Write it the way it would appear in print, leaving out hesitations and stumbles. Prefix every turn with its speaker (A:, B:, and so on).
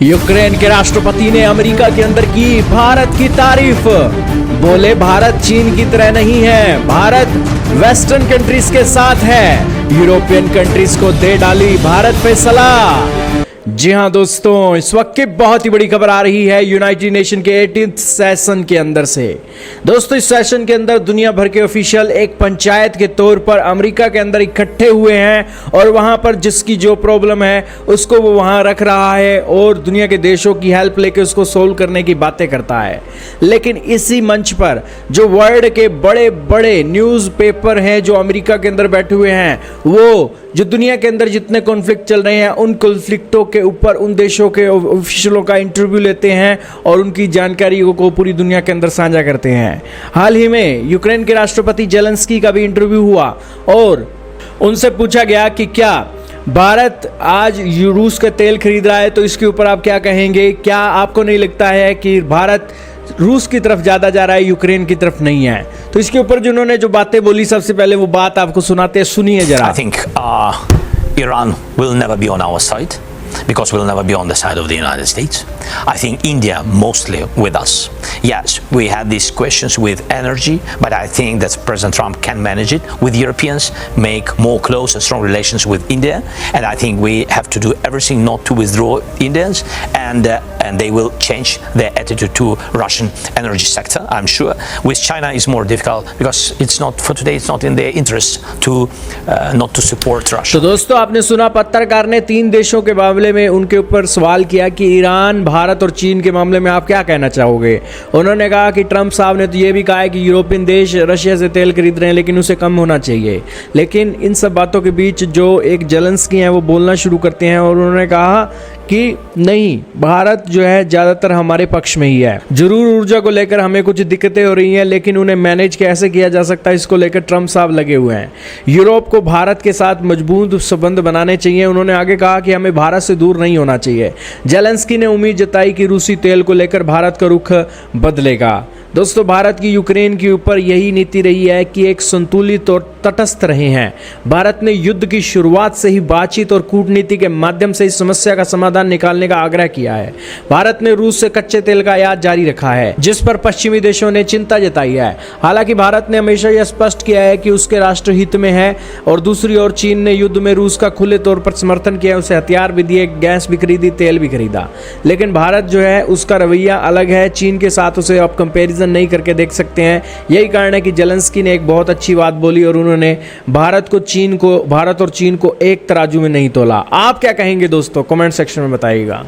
A: Ukraine के राष्ट्रपति ने अमेरिका के अंदर की भारत की तारीफ। बोले भारत चीन की तरह नहीं है, भारत वेस्टर्न कंट्रीज के साथ है। यूरोपियन कंट्रीज को दे डाली भारत पे सलाह। जी हां दोस्तों, इस वक्त की बहुत ही बड़ी खबर आ रही है यूनाइटेड नेशन के 18th सेशन के अंदर से। दोस्तों, इस सेशन के अंदर दुनिया भर के ऑफिशियल एक पंचायत के तौर पर अमेरिका के अंदर इकट्ठे हुए हैं और वहां पर जिसकी जो प्रॉब्लम है उसको वो वहां रख रहा है और दुनिया के देशों की हेल्प लेके उसको सोल्व करने की बातें करता है। लेकिन इसी मंच पर जो वर्ल्ड के बड़े बड़े न्यूज़पेपर हैं जो अमेरिका के अंदर बैठे हुए हैं, वो जो दुनिया के अंदर जितने कॉन्फ्लिक्ट चल रहे हैं उन कॉन्फ्लिक्टों के ऊपर उन देशों के ऑफिशियलों का इंटरव्यू लेते हैं और उनकी जानकारी को पूरी दुनिया के अंदर साझा करते हैं। हाल ही में यूक्रेन के राष्ट्रपति जेलेंस्की का भी इंटरव्यू हुआ और उनसे पूछा गया कि क्या भारत आज रूस का तेल खरीद रहा है, तो इसके ऊपर आप क्या कहेंगे? क्या आपको नहीं लगता है कि भारत रूस की तरफ ज़्यादा जा रहा है, यूक्रेन की तरफ नहीं है? तो इसके ऊपर जिन्होंने जो बातें बोली, सबसे पहले वो बात आपको सुनाते हैं, सुनिए जरा।
B: I think Iran will never be on our side because we'll never be on the side of the United States. I think India mostly with us. Yes, we had these questions with energy, but I think that President Trump can manage it with Europeans, make more close and strong relations with India, and I think we have to do everything not to withdraw Indians, and they will change their attitude to Russian energy sector. I'm sure. With China is more difficult because it's not for today. It's not in their interest to not to support Russia.
A: तो दोस्तों, आपने सुना पत्रकार ने 3 देशों के मामले में उनके ऊपर सवाल किया कि ईरान, भारत और चीन के मामले में आप क्या कहना चाहोगे। उन्होंने कहा कि ट्रंप साहब ने तो ये भी कहा है कि यूरोपियन देश रशिया से तेल खरीद रहे हैं लेकिन उसे कम होना चाहिए। लेकिन इन सब बातों के बीच जो एक जेलेंस्की हैं वो बोलना शुरू करते हैं और उन्होंने कहा कि नहीं, भारत जो है ज़्यादातर हमारे पक्ष में ही है। जरूर ऊर्जा को लेकर हमें कुछ दिक्कतें हो रही हैं, लेकिन उन्हें मैनेज कैसे किया जा सकता है इसको लेकर ट्रंप साहब लगे हुए हैं। यूरोप को भारत के साथ मजबूत संबंध बनाने चाहिए। उन्होंने आगे कहा कि हमें भारत से दूर नहीं होना चाहिए। जेलेंस्की ने उम्मीद जताई कि रूसी तेल को लेकर भारत का रुख बदलेगा। दोस्तों, भारत की यूक्रेन के ऊपर यही नीति रही है कि एक संतुलित और तटस्थ रहे हैं। भारत ने युद्ध की शुरुआत से ही बातचीत और कूटनीति के माध्यम से इस समस्या का समाधान निकालने का आग्रह किया है। भारत ने रूस से कच्चे तेल का आयात जारी रखा है, जिस पर पश्चिमी देशों ने चिंता जताई है। हालांकि भारत ने हमेशा यह स्पष्ट किया है कि उसके राष्ट्र हित में है और दूसरी ओर चीन ने युद्ध में रूस का खुले तौर पर समर्थन किया, उसे हथियार भी दिए, गैस भी खरीदी, तेल भी खरीदा। लेकिन भारत जो है उसका रवैया अलग है। चीन के साथ उसे अब कंपेरिजन नहीं करके देख सकते हैं। यही कारण है कि जेलेंस्की ने एक बहुत अच्छी बात बोली और उन्होंने भारत और चीन को एक तराजू में नहीं तोला। आप क्या कहेंगे दोस्तों? कमेंट सेक्शन में बताइएगा।